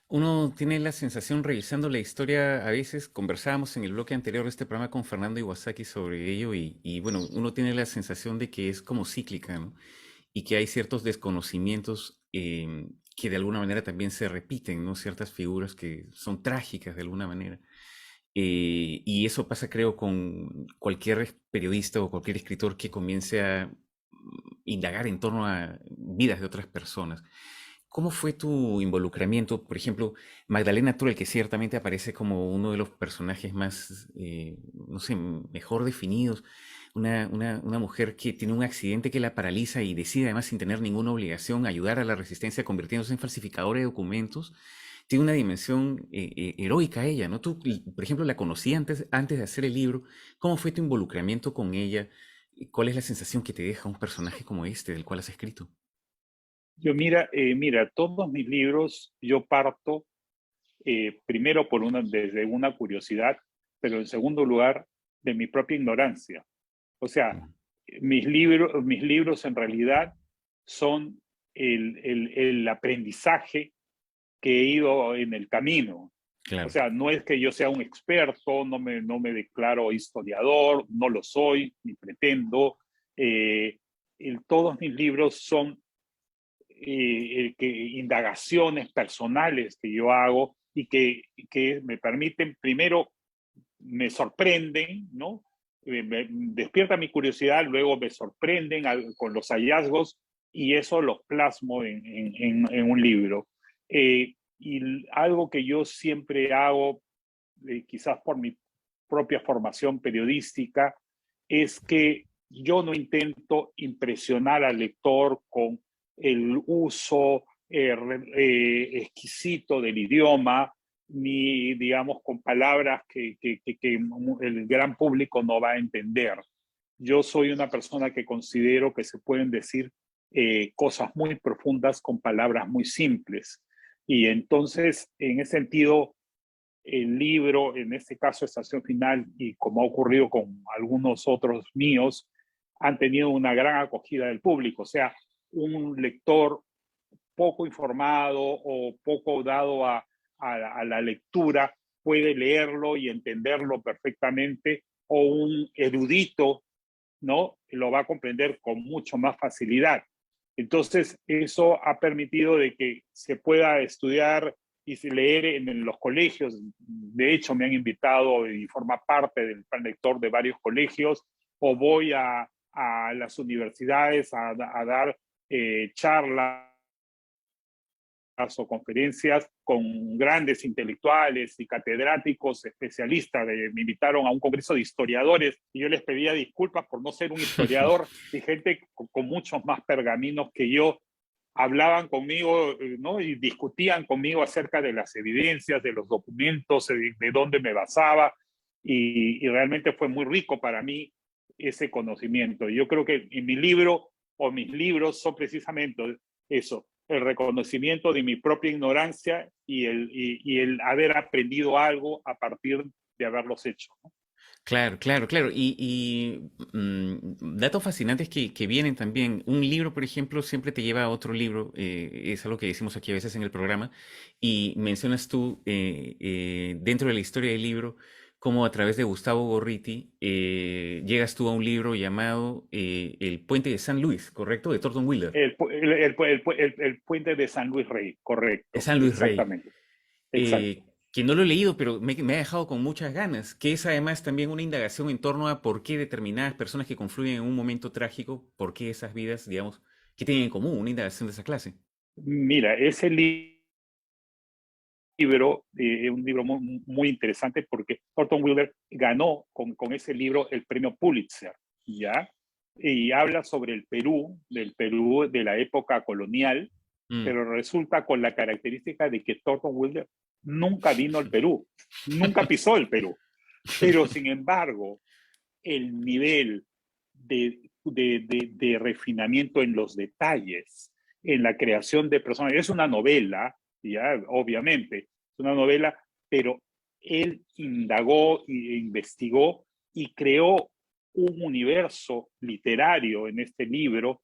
Uno tiene la sensación, revisando la historia, a veces conversábamos en el bloque anterior de este programa con Fernando Iwasaki sobre ello y bueno, uno tiene la sensación de que es como cíclica, ¿no? Y que hay ciertos desconocimientos que de alguna manera también se repiten, ¿no? Ciertas figuras que son trágicas de alguna manera. Y eso pasa, creo, con cualquier periodista o cualquier escritor que comience a indagar en torno a vidas de otras personas. ¿Cómo fue tu involucramiento? Por ejemplo, Magdalena Truell, que ciertamente aparece como uno de los personajes más, no sé, mejor definidos. Una mujer que tiene un accidente que la paraliza y decide, además, sin tener ninguna obligación, ayudar a la resistencia convirtiéndose en falsificadora de documentos. Tiene una dimensión heroica ella, ¿no? Tú, por ejemplo, la conocí antes de hacer el libro. ¿Cómo fue tu involucramiento con ella? ¿Cuál es la sensación que te deja un personaje como este del cual has escrito? Yo mira, todos mis libros yo parto primero desde una curiosidad, pero en segundo lugar de mi propia ignorancia. O sea, mis libros en realidad son el aprendizaje que he ido en el camino. Claro. O sea, no es que yo sea un experto, no me declaro historiador, no lo soy, ni pretendo. Todos mis libros son indagaciones personales que yo hago y que me permiten primero me sorprenden, ¿no? Despierta mi curiosidad, luego me sorprenden con los hallazgos y eso los plasmo en un libro. Y algo que yo siempre hago, quizás por mi propia formación periodística, es que yo no intento impresionar al lector con el uso exquisito del idioma, ni, digamos, con palabras que el gran público no va a entender. Yo soy una persona que considero que se pueden decir cosas muy profundas con palabras muy simples. Y entonces, en ese sentido, el libro, en este caso Estación Final, y como ha ocurrido con algunos otros míos, han tenido una gran acogida del público. O sea, un lector poco informado o poco dado a la lectura puede leerlo y entenderlo perfectamente, o un erudito, ¿no?, lo va a comprender con mucho más facilidad. Entonces, eso ha permitido de que se pueda estudiar y leer en los colegios. De hecho, me han invitado y forma parte del plan lector de varios colegios, o voy a las universidades a dar charlas o conferencias con grandes intelectuales y catedráticos especialistas. Me invitaron a un congreso de historiadores y yo les pedía disculpas por no ser un historiador, y gente con muchos más pergaminos que yo hablaban conmigo, ¿no?, y discutían conmigo acerca de las evidencias, de los documentos, de dónde me basaba, y realmente fue muy rico para mí ese conocimiento. Yo creo que en mi libro o mis libros son precisamente eso, el reconocimiento de mi propia ignorancia y el haber aprendido algo a partir de haberlos hecho, ¿no? Claro, claro, claro. Y datos fascinantes que vienen también. Un libro, por ejemplo, siempre te lleva a otro libro. Es algo que decimos aquí a veces en el programa. Y mencionas tú, dentro de la historia del libro, cómo a través de Gustavo Gorriti llegas tú a un libro llamado El Puente de San Luis, ¿correcto? De Thornton Wilder. El Puente de San Luis Rey, correcto. De San Luis Rey. Exactamente. Exacto. Que no lo he leído, pero me ha dejado con muchas ganas, que es además también una indagación en torno a por qué determinadas personas que confluyen en un momento trágico, por qué esas vidas, digamos, ¿qué tienen en común? Una indagación de esa clase. Mira, ese libro es un libro muy, muy interesante porque Thornton Wilder ganó con ese libro el premio Pulitzer, ¿ya? Y habla sobre el Perú, del Perú de la época colonial, pero resulta con la característica de que Thornton Wilder nunca vino al Perú, nunca pisó el Perú, pero sin embargo, el nivel de refinamiento en los detalles, en la creación de personajes, es una novela, ya, obviamente, es una novela, pero él indagó e investigó y creó un universo literario en este libro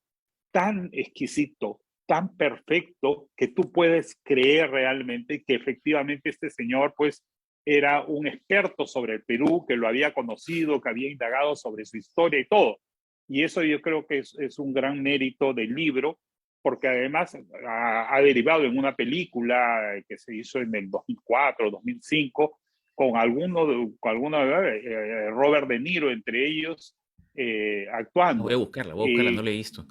tan exquisito, tan perfecto, que tú puedes creer realmente que efectivamente este señor pues era un experto sobre el Perú, que lo había conocido, que había indagado sobre su historia y todo. Y eso yo creo que es un gran mérito del libro, porque además ha derivado en una película que se hizo en el 2004, 2005, con Robert De Niro entre ellos actuando. Voy a buscarla, no la he visto.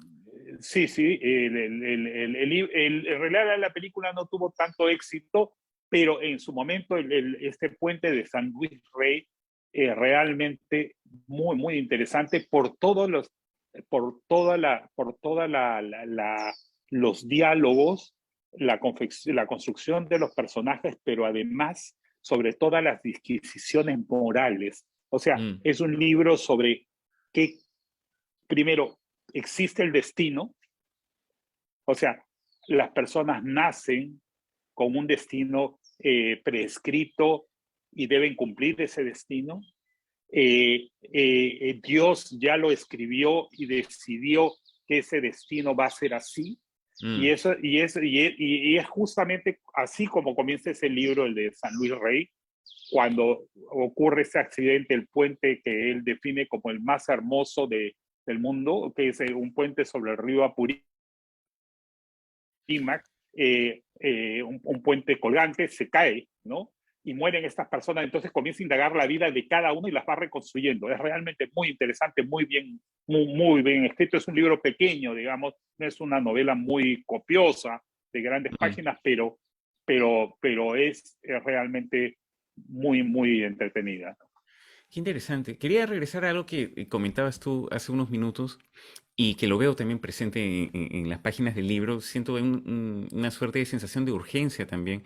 Sí, sí, en realidad la película no tuvo tanto éxito, pero en su momento este puente de San Luis Rey realmente muy, muy interesante por todos los diálogos, la construcción de los personajes, pero además sobre todas las disquisiciones morales. O sea, es un libro sobre que, primero, existe el destino, o sea, las personas nacen con un destino prescrito y deben cumplir ese destino. Dios ya lo escribió y decidió que ese destino va a ser así. Y es justamente así como comienza ese libro, el de San Luis Rey, cuando ocurre ese accidente, el puente que él define como el más hermoso del mundo, que es un puente sobre el río Apurímac, un puente colgante, se cae, ¿no? y mueren estas personas, entonces comienza a indagar la vida de cada uno y las va reconstruyendo. Es realmente muy interesante, muy bien escrito. Es un libro pequeño, digamos, no es una novela muy copiosa de grandes páginas, pero es realmente muy entretenida. Qué interesante. Quería regresar a algo que comentabas tú hace unos minutos y que lo veo también presente en las páginas del libro. Siento una suerte de sensación de urgencia también.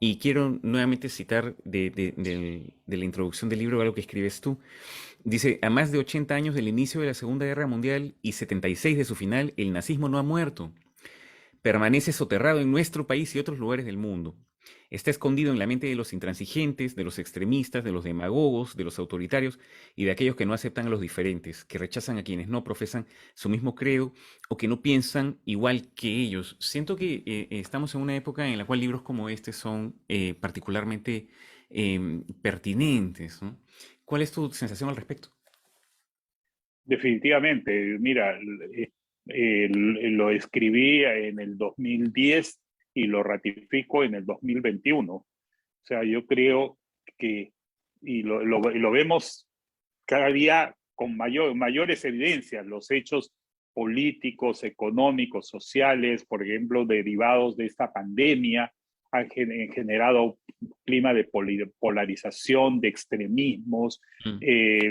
Y quiero nuevamente citar de la introducción del libro algo que escribes tú. Dice, a más de 80 años del inicio de la Segunda Guerra Mundial y 76 de su final, el nazismo no ha muerto. Permanece soterrado en nuestro país y otros lugares del mundo. Está escondido en la mente de los intransigentes, de los extremistas, de los demagogos, de los autoritarios y de aquellos que no aceptan a los diferentes, que rechazan a quienes no profesan su mismo credo o que no piensan igual que ellos. Siento que estamos en una época en la cual libros como este son particularmente pertinentes, ¿no? ¿Cuál es tu sensación al respecto? Definitivamente, mira, lo escribí en el 2010 y lo ratifico en el 2021. O sea, yo creo que, y lo vemos cada día con mayores evidencias, los hechos políticos, económicos, sociales, por ejemplo, derivados de esta pandemia, han generado un clima de polarización, de extremismos.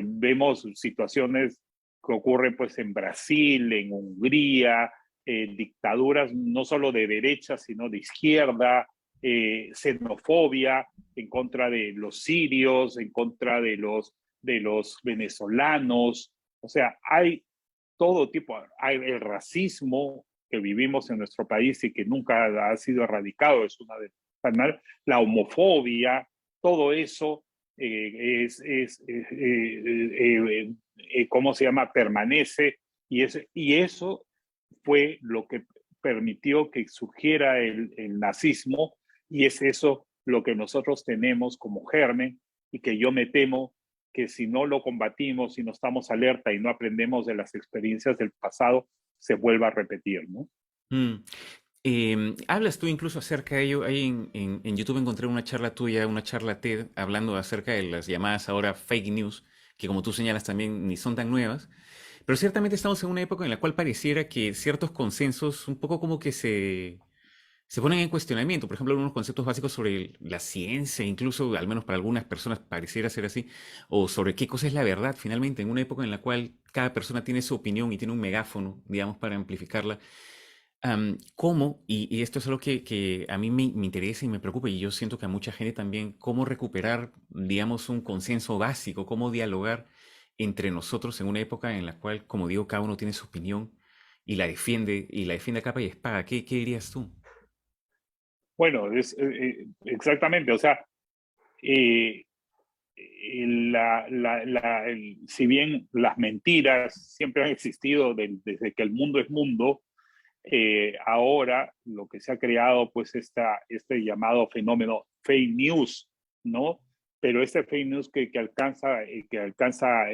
Vemos situaciones que ocurren pues en Brasil, en Hungría, dictaduras no solo de derecha, sino de izquierda, xenofobia en contra de los sirios, en contra de los venezolanos. O sea, hay todo tipo, hay el racismo que vivimos en nuestro país y que nunca ha sido erradicado, es una de la homofobia, todo eso ¿cómo se llama? Permanece, y eso fue lo que permitió que surgiera el nazismo, y es eso lo que nosotros tenemos como germen, y que yo me temo que si no lo combatimos, si no estamos alerta y no aprendemos de las experiencias del pasado, se vuelva a repetir, ¿no? Hablas tú incluso acerca de ello. Ahí en YouTube encontré una charla tuya, una charla TED, hablando acerca de las llamadas ahora fake news, que como tú señalas también ni son tan nuevas. Pero ciertamente estamos en una época en la cual pareciera que ciertos consensos un poco como que se ponen en cuestionamiento. Por ejemplo, algunos conceptos básicos sobre la ciencia, incluso, al menos para algunas personas pareciera ser así, o sobre qué cosa es la verdad, finalmente, en una época en la cual cada persona tiene su opinión y tiene un megáfono, digamos, para amplificarla. ¿Cómo? Y esto es algo que a mí me interesa y me preocupa, y yo siento que a mucha gente también, cómo recuperar, digamos, un consenso básico, cómo dialogar entre nosotros en una época en la cual, como digo, cada uno tiene su opinión y la defiende a capa y espada. ¿Qué dirías tú? Bueno, exactamente, o sea, si bien las mentiras siempre han existido desde que el mundo es mundo, ahora lo que se ha creado, pues, este llamado fenómeno fake news, ¿no? Pero este fake news que alcanza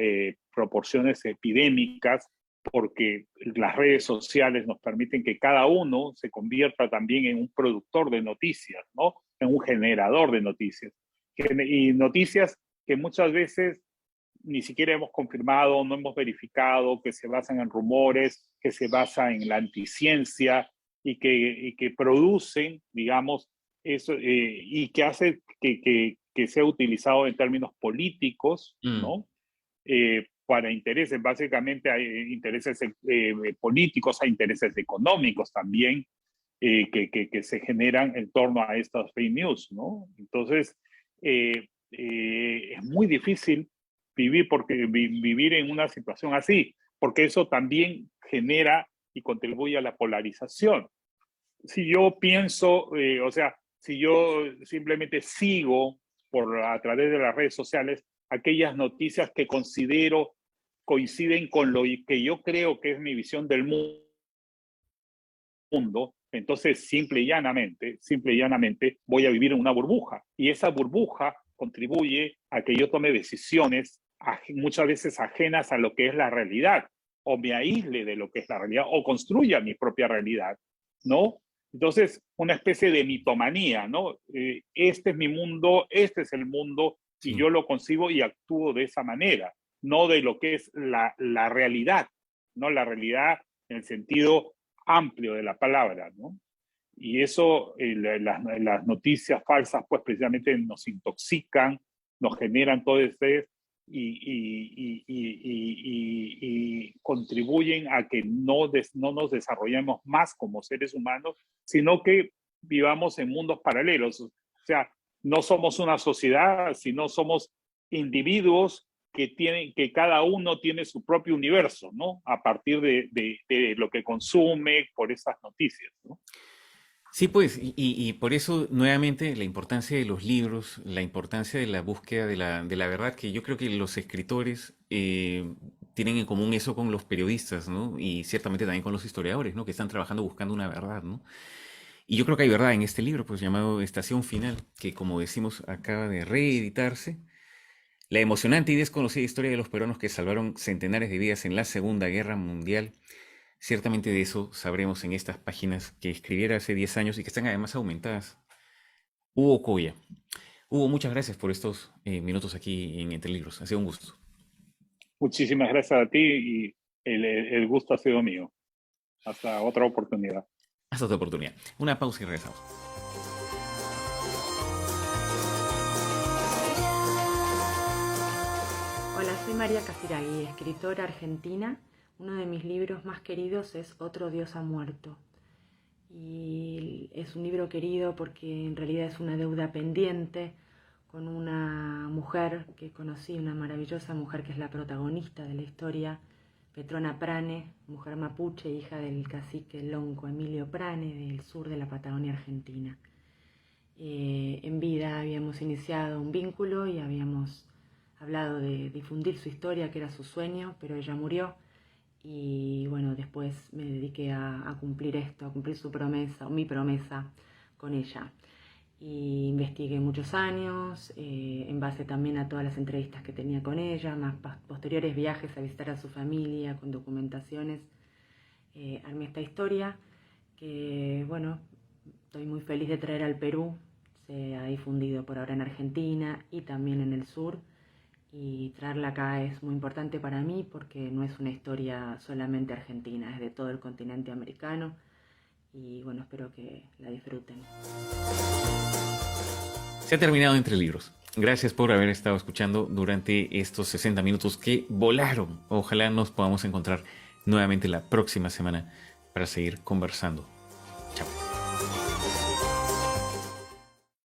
proporciones epidémicas, porque las redes sociales nos permiten que cada uno se convierta también en un productor de noticias, ¿no? En un generador de noticias. Y noticias que muchas veces ni siquiera hemos confirmado, no hemos verificado, que se basan en rumores, que se basan en la anticiencia y que producen, digamos, eso, y que hace que sea utilizado en términos políticos, ¿no? Para intereses, básicamente hay intereses políticos, hay intereses económicos también que se generan en torno a estas fake news, ¿no? Entonces, es muy difícil vivir en una situación así, porque eso también genera y contribuye a la polarización. Si yo pienso, o sea, si yo simplemente sigo a través de las redes sociales aquellas noticias que considero coinciden con lo que yo creo que es mi visión del mundo, entonces simple y llanamente voy a vivir en una burbuja, y esa burbuja contribuye a que yo tome decisiones muchas veces ajenas a lo que es la realidad, o me aísle de lo que es la realidad, o construya mi propia realidad, ¿no? Entonces, una especie de mitomanía, ¿no? Este es mi mundo, este es el mundo, y yo lo concibo y actúo de esa manera, no de lo que es la realidad, ¿no? La realidad en el sentido amplio de la palabra, ¿no? Y eso, las noticias falsas, pues precisamente nos intoxican, nos generan todo estrés y contribuyen a que no nos desarrollemos más como seres humanos, sino que vivamos en mundos paralelos. O sea, no somos una sociedad, sino somos individuos que cada uno tiene su propio universo, ¿no? A partir de lo que consume por esas noticias, ¿no? Sí, pues, y por eso, nuevamente, la importancia de los libros, la importancia de la búsqueda de la verdad, que yo creo que los escritores tienen en común eso con los periodistas, ¿no? Y ciertamente también con los historiadores, ¿no? Que están trabajando buscando una verdad, ¿no? Y yo creo que hay verdad en este libro, pues llamado Estación Final, que como decimos, acaba de reeditarse. La emocionante y desconocida historia de los peruanos que salvaron centenares de vidas en la Segunda Guerra Mundial. Ciertamente de eso sabremos en estas páginas que escribiera hace 10 años y que están además aumentadas. Hugo Coya. Hugo, muchas gracias por estos minutos aquí en Entre Libros. Ha sido un gusto. Muchísimas gracias a ti y el gusto ha sido mío. Hasta otra oportunidad. Hasta otra oportunidad. Una pausa y regresamos. Hola, soy María Casiraghi, escritora argentina. Uno de mis libros más queridos es Otro Dios ha muerto. Y es un libro querido porque en realidad es una deuda pendiente con una mujer que conocí, una maravillosa mujer que es la protagonista de la historia, Petrona Prane, mujer mapuche, hija del cacique lonco Emilio Prane, del sur de la Patagonia Argentina. En vida habíamos iniciado un vínculo y habíamos hablado de difundir su historia, que era su sueño, pero ella murió. Y bueno, después me dediqué a cumplir esto, a cumplir su promesa, o mi promesa con ella. Y investigué muchos años, en base también a todas las entrevistas que tenía con ella, más posteriores viajes a visitar a su familia, con documentaciones. Armé esta historia que, bueno, estoy muy feliz de traer al Perú. Se ha difundido por ahora en Argentina y también en el sur. Y traerla acá es muy importante para mí porque no es una historia solamente argentina, es de todo el continente americano y bueno, espero que la disfruten. Se ha terminado Entre Libros. Gracias por haber estado escuchando durante estos 60 minutos que volaron. Ojalá nos podamos encontrar nuevamente la próxima semana para seguir conversando. Chao.